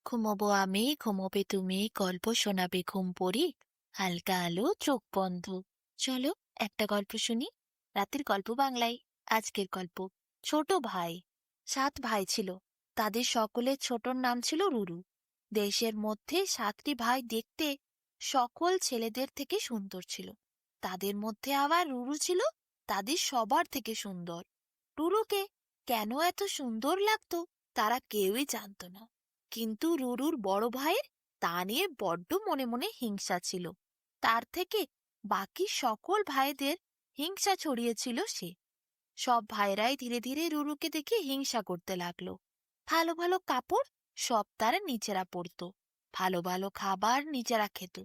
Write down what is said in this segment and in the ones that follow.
ঘুমোবো আমি, ঘুমোবে তুমি, গল্প শোনাবে ঘুম পড়ি, হালকা আলো চোখ বন্ধ। চলো একটা গল্প শুনি। রাতের গল্প বাংলায়। আজকের গল্প ছোট ভাই। 7 ভাই ছিল। তাদের সকলের ছোটর নাম ছিল রুরু। দেশের মধ্যে 7টি ভাই দেখতে সকল ছেলেদের থেকে সুন্দর ছিল। তাদের মধ্যে আবার রুরু ছিল তাদের সবার থেকে সুন্দর। রুরুকে কেন এত সুন্দর লাগতো তারা কেউই জানতো না। কিন্তু রুরুর বড় ভাইয়ের তা নিয়ে বড্ড মনে মনে হিংসা ছিল। তার থেকে বাকি সকল ভাইদের হিংসা ছড়িয়েছিল সে। সব ভাইরাই ধীরে ধীরে রুরুকে দেখে হিংসা করতে লাগলো। ভালো ভালো কাপড় সব তারা নিজেরা পরতো, ভালো ভালো খাবার নিজেরা খেত।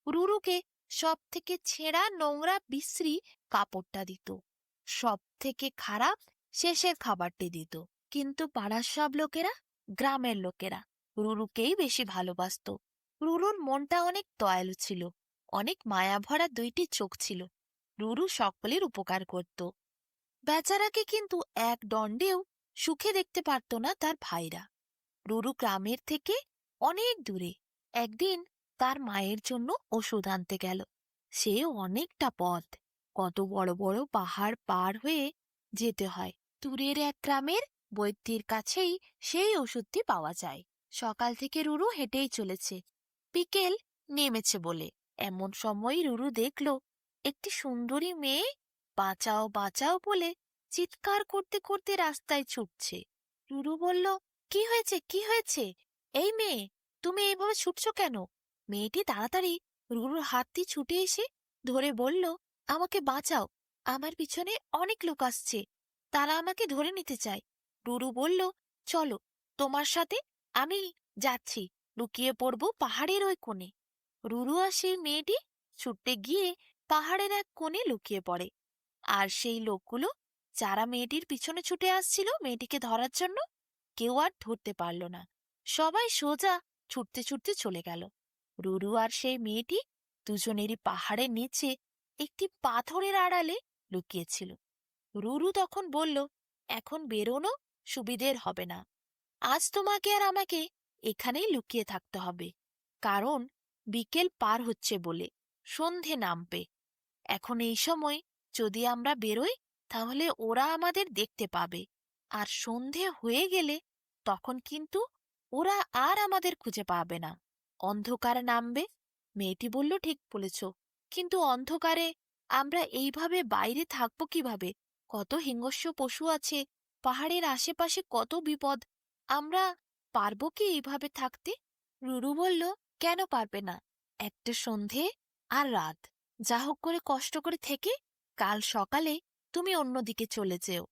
রুরুকে সব থেকে ছেঁড়া নোংরা বিশ্রী কাপড়টা দিত, সব থেকে খারাপ শেষের খাবারটি দিত। কিন্তু পাড়ার সব লোকেরা, গ্রামের লোকেরা রুরুকেই বেশি ভালোবাসতো। রুরুর মনটা অনেক দয়ালু ছিল, অনেক মায়া ভরা 2টি চোখ ছিল। রুরু সকলের উপকার করত। বেচারাকে কিন্তু এক দণ্ডেও সুখে দেখতে পারত না তার ভাইরা। রুরু গ্রামের থেকে অনেক দূরে। একদিন তার মায়ের জন্য ওষুধ আনতে গেল। সে অনেকটা পথ, কত বড় বড় পাহাড় পার হয়ে যেতে হয়। দূরের এক গ্রামের বৈদ্যের কাছেই সেই ওষুধটি পাওয়া যায়। সকাল থেকে রুরু হেঁটেই চলেছে। বিকেল নেমেছে বলে এমন সময় রুরু দেখল একটি সুন্দরী মেয়ে বাঁচাও বাঁচাও বলে চিৎকার করতে করতে রাস্তায় ছুটছে। রুরু বলল, কি হয়েছে, কি হয়েছে? এই মেয়ে, তুমি এইভাবে ছুটছো কেন? মেয়েটি তাড়াতাড়ি রুরুর হাতটি ছুটে এসে ধরে বলল, আমাকে বাঁচাও, আমার পিছনে অনেক লোক আসছে, তারা আমাকে ধরে নিতে চায়। রুরু বলল, চলো, তোমার সাথে আমি যাচ্ছি, লুকিয়ে পড়বো পাহাড়ের ওই কোণে। রুরু আর সেই মেয়েটি ছুটতে গিয়ে পাহাড়ের এক কোণে লুকিয়ে পড়ে। আর সেই লোকগুলো যারা মেয়েটির পিছনে ছুটে আসছিল মেয়েটিকে ধরার জন্য, কেউ আর ধরতে পারল না। সবাই সোজা ছুটতে ছুটতে চলে গেল। রুরু আর সেই মেয়েটি দুজনেরই পাহাড়ের নিচে একটি পাথরের আড়ালে লুকিয়েছিল। রুরু তখন বলল, এখন বেরোনো সুবিধের হবে না। আজ তোমাকে আর আমাকে এখানেই লুকিয়ে থাকতে হবে, কারণ বিকেল পার হচ্ছে বলে সন্ধে নামবে। এখন এই সময় যদি আমরা বেরোই তাহলে ওরা আমাদের দেখতে পাবে, আর সন্ধে হয়ে গেলে তখন কিন্তু ওরা আর আমাদের খুঁজে পাবে না, অন্ধকার নামবে। মেয়েটি বলল, ঠিক বলেছ, কিন্তু অন্ধকারে আমরা এইভাবে বাইরে থাকবো কিভাবে? কত হিংস্র পশু আছে, পাহাড়ের আশেপাশে কত বিপদ, আমরা পারবো কি এইভাবে থাকতে? রুরু বলল, কেন পারবে না? একটা সন্ধে আর রাত যা হোক করে কষ্ট করে থেকে কাল সকালে তুমি অন্যদিকে চলে যেও।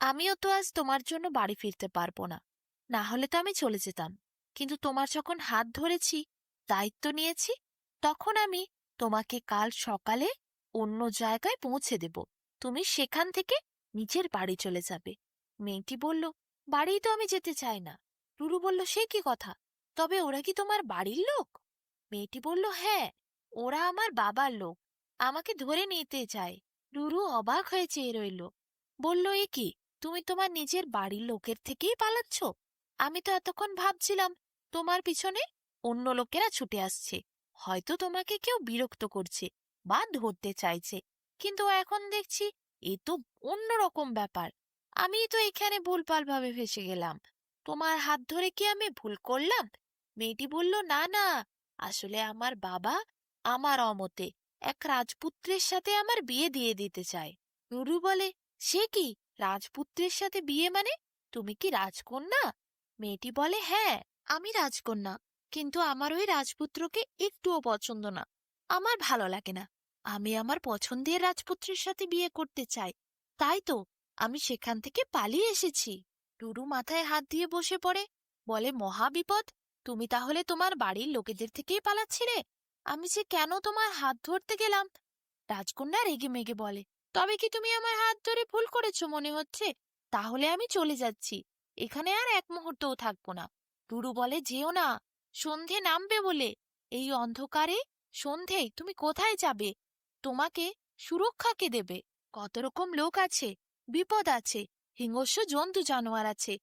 আমিও তো আজ তোমার জন্য বাড়ি ফিরতে পারবো না, না হলে তো আমি চলে যেতাম। কিন্তু তোমার যখন হাত ধরেছি, দায়িত্ব নিয়েছি, তখন আমি তোমাকে কাল সকালে অন্য জায়গায় পৌঁছে দেব। তুমি সেখান থেকে নিজের বাড়ি চলে যাবে। মেয়েটি বলল, বাড়িই তো আমি যেতে চাই না। রুরু বলল, সে কি কথা? তবে ওরা কি তোমার বাড়ির লোক? মেয়েটি বলল, হ্যাঁ, ওরা আমার বাবার লোক, আমাকে ধরে নিতে চায়। রুরু অবাক হয়ে চেয়ে রইল। বলল, এ কি, তুমি তোমার নিজের বাড়ির লোকের থেকেই পালাচ্ছ? আমি তো এতক্ষণ ভাবছিলাম তোমার পিছনে অন্য লোকেরা ছুটে আসছে, হয়তো তোমাকে কেউ বিরক্ত করছে বা ধরতে চাইছে, কিন্তু এখন দেখছি এ তো অন্যরকম ব্যাপার। আমি তো এখানে ভুলভাল ভাবে ফেসে গেলাম। তোমার হাত ধরে কি আমি ভুল করলাম? মেয়েটি বলল, না না, আসলে আমার বাবা আমার অমতে এক রাজপুত্রের সাথে আমার বিয়ে দিয়ে দিতে চায়। রুরু বলে, সে কি, রাজপুত্রের সাথে বিয়ে মানে? তুমি কি রাজকন্যা? মেয়েটি বলে, হ্যাঁ, আমি রাজকন্যা, কিন্তু আমার ওই রাজপুত্রকে একটুও পছন্দ না, আমার ভালো লাগে না। আমি আমার পছন্দের রাজপুত্রের সাথে বিয়ে করতে চাই, তাই তো আমি সেখান থেকে পালিয়ে এসেছি। রুরু মাথায় হাত দিয়ে বসে পড়ে, বলে, মহা বিপদ! তুমি তাহলে তোমার বাড়ির লোকেদের থেকেই পালাচ্ছিলে? আমি যে কেন তোমার হাত ধরতে গেলাম? রাজকন্যা রেগে মেগে বলে, তবে কি তুমি আমার হাত ধরে ভুল করেছো মনে হচ্ছে? তাহলে আমি চলে যাচ্ছি, এখানে আর এক মুহূর্তও থাকবো না। রুরু বলে, যেও না, সন্ধে নামবে বলে। এই অন্ধকারে সন্ধেয় তুমি কোথায় যাবে? তোমাকে সুরক্ষা কে দেবে? কত রকম লোক আছে, বিপদ আছে, হিংস্র জন্তু জানোয়ার আছে,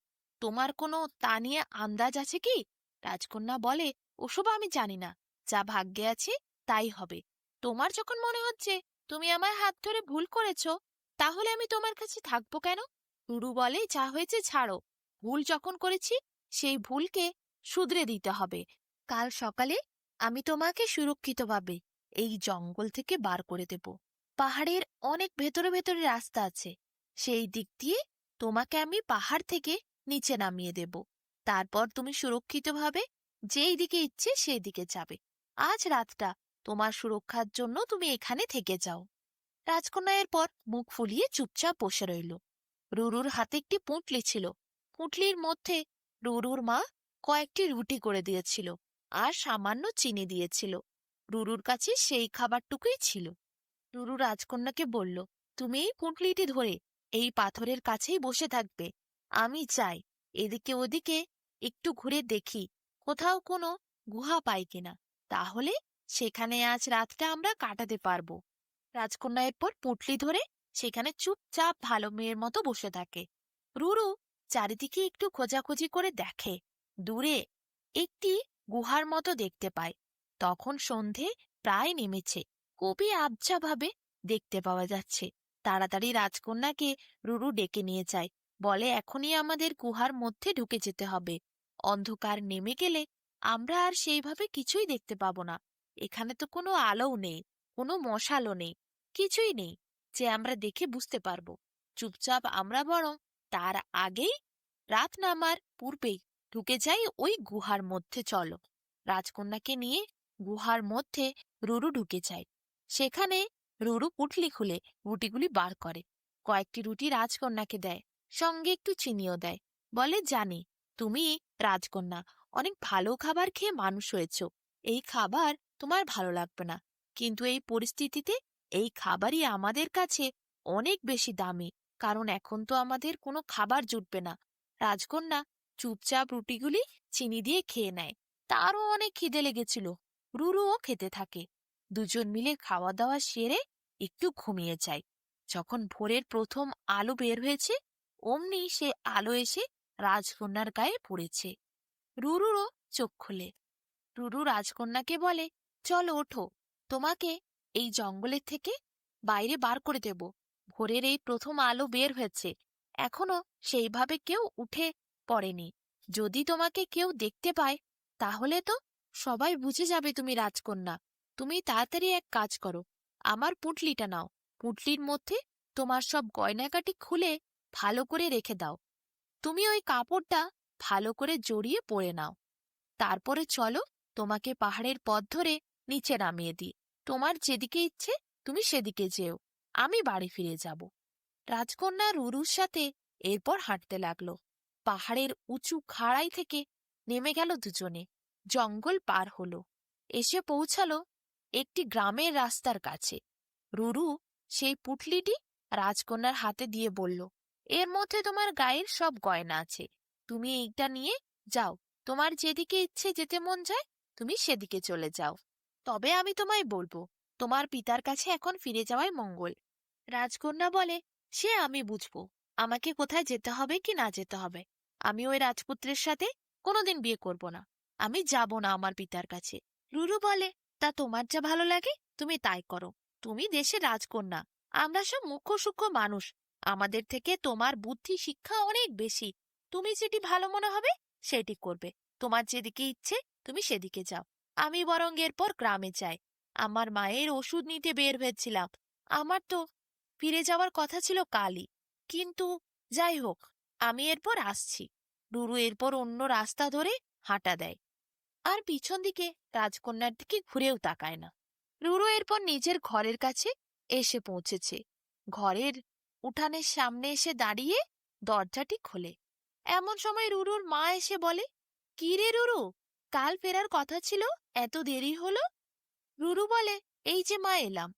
তোমার কোনো তা নিয়ে আন্দাজ আছে কি? রাজকন্যা বলে, ওসব আমি জানি না, যা ভাগ্যে আছে তাই হবে। তোমার যখন মনে হচ্ছে তুমি আমার হাত ধরে ভুল করেছো, তাহলে আমি তোমার কাছে থাকবো কেন? রুরু বলে, যা হয়েছে ছাড়ো, ভুল যখন করেছি সেই ভুলকে শুধরে দিতে হবে। কাল সকালে আমি তোমাকে সুরক্ষিতভাবে এই জঙ্গল থেকে বার করে দেব। পাহাড়ের অনেক ভেতরে ভেতরে রাস্তা আছে, সেই দিক দিয়ে তোমাকে আমি পাহাড় থেকে নিচে নামিয়ে দেব। তারপর তুমি সুরক্ষিতভাবে যেই দিকে ইচ্ছে সেই দিকে যাবে। আজ রাতটা তোমার সুরক্ষার জন্য তুমি এখানে থেকে যাও। রাজকন্যা এরপর মুখ ফুলিয়ে চুপচাপ বসে রইল। রুরুর হাতে একটি পুঁটলি ছিল। পুঁটলির মধ্যে রুরুর মা কয়েকটি রুটি করে দিয়েছিল আর সামান্য চিনি দিয়েছিল। রুরুর কাছে সেই খাবারটুকুই ছিল। রুরু রাজকন্যাকে বলল, তুমি এই পুঁটলিটি ধরে এই পাথরের কাছেই বসে থাকবে। আমি চাই এদিকে ওদিকে একটু ঘুরে দেখি কোথাও কোনো গুহা পাই কিনা, তাহলে সেখানে আজ রাতটা আমরা কাটাতে পারবো। রাজকন্যা এরপর পুঁটলি ধরে সেখানে চুপচাপ ভালো মেয়ের মতো বসে থাকে। রুরু চারিদিকে একটু খোঁজাখুঁজি করে দেখে, দূরে একটি গুহার মতো দেখতে পায়। তখন সন্ধে প্রায় নেমেছে, খুবই আবছাভাবে দেখতে পাওয়া যাচ্ছে। তাড়াতাড়ি রাজকন্যাকে রুরু ডেকে নিয়ে যায়, বলে, এখনই আমাদের গুহার মধ্যে ঢুকে যেতে হবে। অন্ধকার নেমে গেলে আমরা আর সেইভাবে কিছুই দেখতে পাবো না। এখানে তো কোনো আলোও নেই, কোনো মশালও নেই, কিছুই নেই যে আমরা দেখে বুঝতে পারবো। চুপচাপ আমরা বরং তার আগেই, রাত নামার পূর্বেই ঢুকে যাই ওই গুহার মধ্যে। চলো। রাজকন্যাকে নিয়ে গুহার মধ্যে রুরু ঢুকে যায়। সেখানে রুরু পুঁটলি খুলে রুটিগুলি বার করে। কয়েকটি রুটি রাজকন্যাকে দেয়, সঙ্গে একটু চিনিও দেয়। বলে, জানি তুমি রাজকন্যা, অনেক ভালো খাবার খেয়ে মানুষ হয়েছ। এই খাবার তোমার ভালো লাগবে না, কিন্তু এই পরিস্থিতিতে এই খাবারই আমাদের কাছে অনেক বেশি দামি, কারণ এখন তো আমাদের কোনো খাবার জুটবে না। রাজকন্যা চুপচাপ রুটিগুলি চিনি দিয়ে খেয়ে নেয়। তারও অনেক খিদে লেগেছিল, রুরুও খেতে থাকে। দুজন মিলে খাওয়া দাওয়া সেরে একটু ঘুমিয়ে যায়। যখন ভোরের প্রথম আলো বের হয়েছে, অমনি সে আলো এসে রাজকন্যার গায়ে পড়েছে। রুরুরও চোখ খোলে। রুরু রাজকন্যাকে বলে, চলো ওঠো, তোমাকে এই জঙ্গলের থেকে বাইরে বার করে দেব। ভোরের এই প্রথম আলো বের হয়েছে, এখনো সেইভাবে কেউ উঠে পড়েনি। যদি তোমাকে কেউ দেখতে পায়, তাহলে তো সবাই বুঝে যাবে তুমি রাজকন্যা। তুমি তাড়াতাড়ি এক কাজ করো, আমার পুঁটলিটা নাও। পুঁটলির মধ্যে তোমার সব গয়নাগাটি খুলে ভালো করে রেখে দাও। তুমি ওই কাপড়টা ভালো করে জড়িয়ে পরে নাও। তারপরে চলো, তোমাকে পাহাড়ের পথ ধরে নিচে নামিয়ে দিই। তোমার যেদিকে ইচ্ছে তুমি সেদিকে যেও, আমি বাড়ি ফিরে যাব। রাজকন্যা রুরুর সাথে এরপর হাঁটতে লাগলো। পাহাড়ের উঁচু খাড়াই থেকে নেমে গেল দুজনে, জঙ্গল পার হলো, এসে পৌঁছালো একটি গ্রামের রাস্তার কাছে। রুরু সেই পুঁটলিটি রাজকন্যার হাতে দিয়ে বলল, এর মধ্যে তোমার গায়ের সব গয়না আছে, তুমি এইটা নিয়ে যাও। তোমার যেদিকে ইচ্ছে যেতে মন যায় তুমি সেদিকে চলে যাও। তবে আমি তোমায় বলবো, তোমার পিতার কাছে এখন ফিরে যাওয়াই মঙ্গল। রাজকন্যা বলে, সে আমি বুঝবো, আমাকে কোথায় যেতে হবে কি না যেতে হবে। আমি ওই রাজপুত্রের সাথে কোনোদিন বিয়ে করব না, আমি যাব না আমার পিতার কাছে। রুরু বলে, তা তোমার যা ভালো লাগে তুমি তাই করো, তুমি দেশের রাজকন্যা, আমরা সব মুখ্য সূক্ষ্ম মানুষ, আমাদের থেকে তোমার বুদ্ধি শিক্ষা অনেক বেশি। তুমি যেটি ভালো মনে হবে সেটি করবে, তোমার যেদিকে ইচ্ছে তুমি সেদিকে যাও। আমি বরং এরপর গ্রামে যাই, আমার মায়ের ওষুধ নিতে বের হয়েছিলাম। আমার তো ফিরে যাওয়ার কথা ছিল কালই, কিন্তু যাই হোক, আমি এরপর আসছি। রুরু এরপর অন্য রাস্তা ধরে হাঁটা দেয়, আর পিছন দিকে রাজকন্যার দিকে ঘুরেও তাকায় না। রুরু এরপর নিজের ঘরের কাছে এসে পৌঁছেছে। ঘরের উঠানের সামনে এসে দাঁড়িয়ে দরজাটি খোলে। এমন সময় রুরুর মা এসে বলে, কি রে রুরু, কাল ফেরার কথা ছিল, এত দেরি হলো? রুরু বলে, এই যে মা এলাম।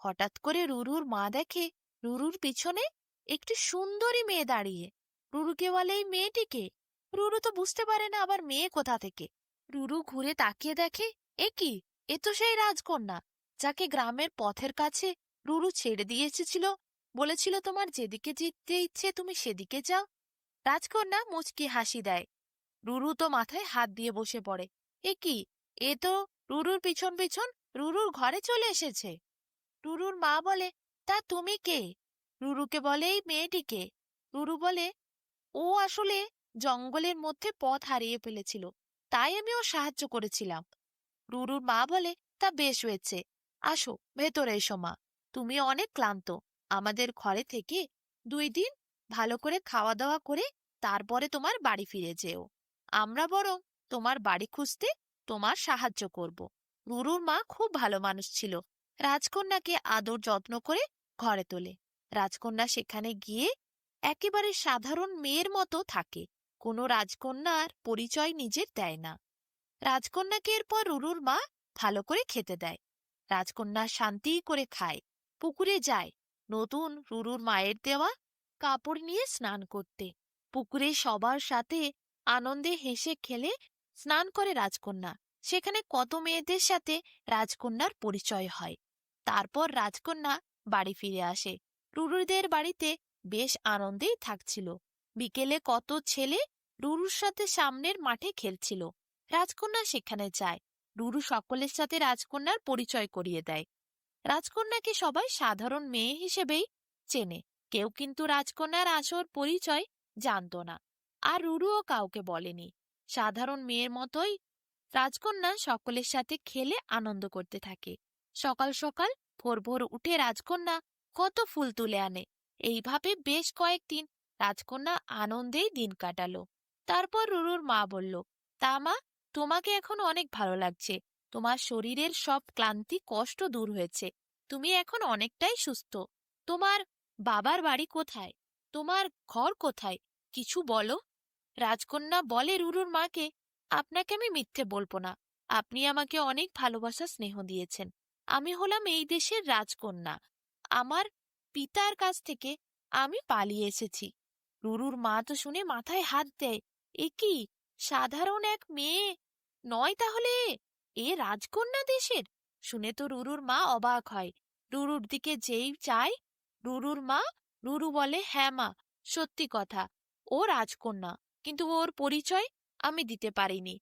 হঠাৎ করে রুরুর মা দেখে রুরুর পিছনে একটি সুন্দরী মেয়ে দাঁড়িয়ে। রুরুকে বলে, এই মেয়েটিকে। রুরু তো বুঝতে পারে না আবার মেয়ে কোথা থেকে। রুরু ঘুরে তাকিয়ে দেখে, এ কি, এ তো সেই রাজকন্যা যাকে গ্রামের পথের কাছে রুরু ছেড়ে দিয়ে এসেছিল, বলেছিল তোমার যেদিকে যেতে ইচ্ছে তুমি সেদিকে যাও। রাজকন্যা মুচকি হাসি দেয়, রুরু তো মাথায় হাত দিয়ে বসে পড়ে। এ কি, এ তো রুরুর পিছন পিছন রুরুর ঘরে চলে এসেছে। রুরুর মা বলে, তা তুমি কে? রুরুকে বলে, এই মেয়েটিকে। রুরু বলে, ও আসলে জঙ্গলের মধ্যে পথ হারিয়ে ফেলেছিল, তাই আমি ও সাহায্য করেছিলাম। রুরুর মা বলে, তা বেশ হয়েছে, আসো ভেতরে এসো মা, তুমি অনেক ক্লান্ত, আমাদের ঘরে থেকে 2 দিন ভালো করে খাওয়া দাওয়া করে তারপরে তোমার বাড়ি ফিরে যেও। আমরা বরং তোমার বাড়ি খুঁজতে তোমার সাহায্য করব। রুরুর মা খুব ভালো মানুষ ছিল, রাজকন্যাকে আদর যত্ন করে ঘরে তোলে। রাজকন্যা সেখানে গিয়ে একেবারে সাধারণ মেয়ের মতো থাকে, কোনো রাজকন্যার পরিচয় নিজের দেয় না। রাজকন্যাকে এরপর রুরুর মা ভালো করে খেতে দেয়। রাজকন্যা শান্তি করে খায়, পুকুরে যায় নতুন রুরুর মায়ের দেওয়া কাপড় নিয়ে স্নান করতে। পুকুরে সবার সাথে আনন্দে হেসে খেলে স্নান করে রাজকন্যা। সেখানে কত মেয়েদের সাথে রাজকন্যার পরিচয় হয়। তারপর রাজকন্যা বাড়ি ফিরে আসে। রুরুদের বাড়িতে বেশ আনন্দেই থাকছিল। বিকেলে কত ছেলে রুরুর সাথে সামনের মাঠে খেলছিল। রাজকন্যা সেখানে যায়। রুরু সকলের সাথে রাজকন্যার পরিচয় করিয়ে দেয়। রাজকন্যাকে সবাই সাধারণ মেয়ে হিসেবেই চেনে, কেউ কিন্তু রাজকন্যার আসল পরিচয় জানত না। আর রুরুও কাউকে বলেনি। সাধারণ মেয়ের মতোই রাজকন্যা সকলের সাথে খেলে আনন্দ করতে থাকে। সকাল সকাল ভোর ভোর উঠে রাজকন্যা কত ফুল তুলে আনে। এইভাবে বেশ কয়েকদিন রাজকন্যা আনন্দেই দিন কাটালো। তারপর রুরুর মা বলল, তা মা, তোমাকে এখন অনেক ভালো লাগছে, তোমার শরীরের সব ক্লান্তি কষ্ট দূর হয়েছে, তুমি এখন অনেকটাই সুস্থ। তোমার বাবার বাড়ি কোথায়? তোমার ঘর কোথায়? কিছু বলো। রাজকন্যা বলে রুরুর মাকে, আপনাকে আমি মিথ্যে বলবো না, আপনি আমাকে অনেক ভালোবাসা স্নেহ দিয়েছেন। আমি হলাম এই দেশের রাজকন্যা। আমার পিতার কাছ থেকে আমি পালিয়ে এসেছি। রুরুর মা তো শুনে মাথায় হাত দেয়। এ কি, সাধারণ এক মেয়ে নয় তাহলে এ রাজকন্যা দেশের? শুনে তো রুরুর মা অবাক হয়। রুরুর দিকে যেই চায় রুরুর মা, রুরু বলে, হ্যাঁ মা, সত্যি কথা, ও রাজকন্যা, কিন্তু ওর পরিচয় আমি দিতে পারিনি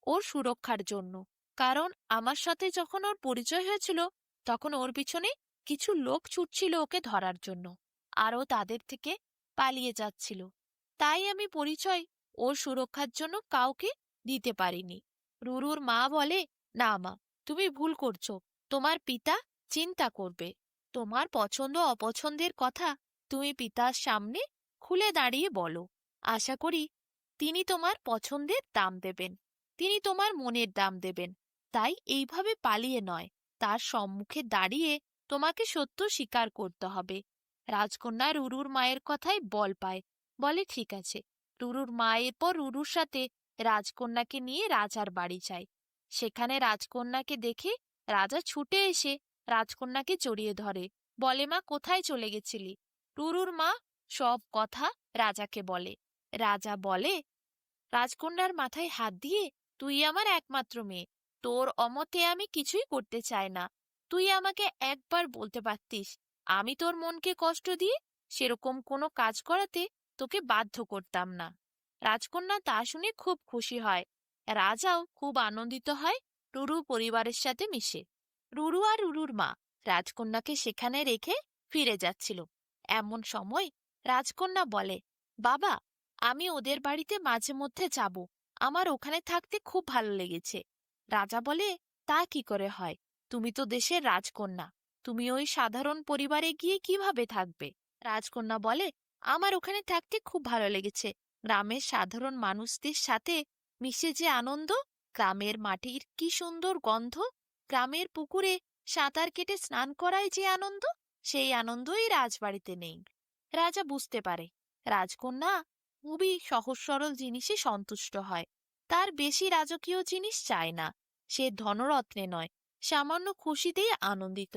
ওর সুরক্ষার জন্য। কারণ আমার সাথে যখন ওর পরিচয় হয়েছিল তখন ওর পিছনে কিছু লোক ছুটছিল ওকে ধরার জন্য, আর ও তাদের থেকে পালিয়ে যাচ্ছিল। তাই আমি পরিচয় ওর সুরক্ষার জন্য কাউকে দিতে পারিনি। রুরুর মা বলে, না মা, তুমি ভুল করছো, তোমার পিতা চিন্তা করবে। তোমার পছন্দ অপছন্দের কথা তুমি পিতার সামনে খুলে দাঁড়িয়ে বলো। আশা করি তিনি তোমার পছন্দের দাম দেবেন, তিনি তোমার মনের দাম দেবেন। তাই এইভাবে পালিয়ে নয়, তার সম্মুখে দাঁড়িয়ে তোমাকে সত্য স্বীকার করতে হবে। রাজকন্যা রুরুর মায়ের কথায় বল পায়, বলে ঠিক আছে। রুরুর মা এরপর রুরুর সাথে রাজকন্যাকে নিয়ে রাজার বাড়ি যায়। সেখানে রাজকন্যাকে দেখে রাজা ছুটে এসে রাজকন্যাকে জড়িয়ে ধরে, বলে, মা, কোথায় চলে গেছিলি? রুরুর মা সব কথা রাজাকে বলে। রাজা বলে, রাজকন্যার মাথায় হাত দিয়ে, তুই আমার একমাত্র মেয়ে, তোর অমতে আমি কিছুই করতে চাই না। তুই আমাকে একবার বলতে পারতিস, আমি তোর মনকে কষ্ট দিয়ে সেরকম কোনো কাজ করাতে তোকে বাধ্য করতাম না। রাজকন্যা তা শুনে খুব খুশি হয়। রাজাও খুব আনন্দিত হয় রুরু পরিবারের সাথে মিশে। রুরু আর রুরুর মা রাজকন্যাকে সেখানে রেখে ফিরে যাচ্ছিল। এমন সময় রাজকন্যা বলে, বাবা, আমি ওদের বাড়িতে মাঝে মধ্যে যাব, আমার ওখানে থাকতে খুব ভালো লেগেছে। রাজা বলে, তা কি করে হয়, তুমি তো দেশের রাজকন্যা, তুমি ওই সাধারণ পরিবারে গিয়ে কিভাবে থাকবে? রাজকন্যা বলে, আমার ওখানে থাকতে খুব ভালো লেগেছে, গ্রামের সাধারণ মানুষদের সাথে মিশে যে আনন্দ, গ্রামের মাটির কি সুন্দর গন্ধ, গ্রামের পুকুরে সাঁতার কেটে স্নান করায় যে আনন্দ, সেই আনন্দই রাজবাড়িতে নেই। রাজা বুঝতে পারে রাজকন্যা খুবই সহজ সরল জিনিসে সন্তুষ্ট হয়, তার বেশি রাজকীয় জিনিস চায় না। সে ধনরত্নে নয়, সামান্য খুশিতেই আনন্দিত।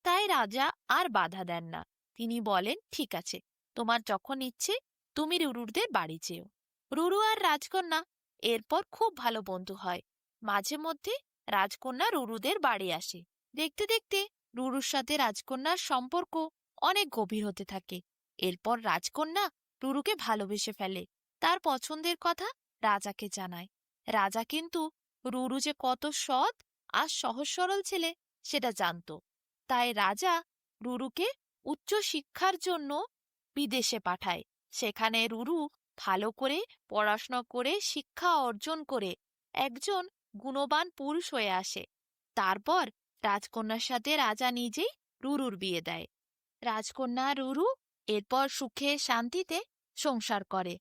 তাই রাজা আর বাধা দেন না। তিনি বলেন, ঠিক আছে, তোমার যখন ইচ্ছে তুমি রুরুদের বাড়ি যেও। রুরু আর রাজকন্যা এরপর খুব ভালো বন্ধু হয়। মাঝে মধ্যে রাজকন্যা রুরুদের বাড়ি আসে। দেখতে দেখতে রুরুর সাথে রাজকন্যার সম্পর্ক অনেক গভীর হতে থাকে। এরপর রাজকন্যা রুরুকে ভালোবেসে ফেলে। তার পছন্দের কথা রাজাকে জানায়। রাজা কিন্তু রুরু যে কত সৎ আর সহজ সরল ছেলে সেটা জানতো। তাই রাজা রুরুকে উচ্চ শিক্ষার জন্য বিদেশে পাঠায়। সেখানে রুরু ভালো করে পড়াশোনা করে শিক্ষা অর্জন করে একজন গুণবান পুরুষ হয়ে আসে। তারপর রাজকন্যার সাথে রাজা নিজেই রুরুর বিয়ে দেয়। রাজকন্যা রুরু এরপর সুখে শান্তিতে সংসার করে।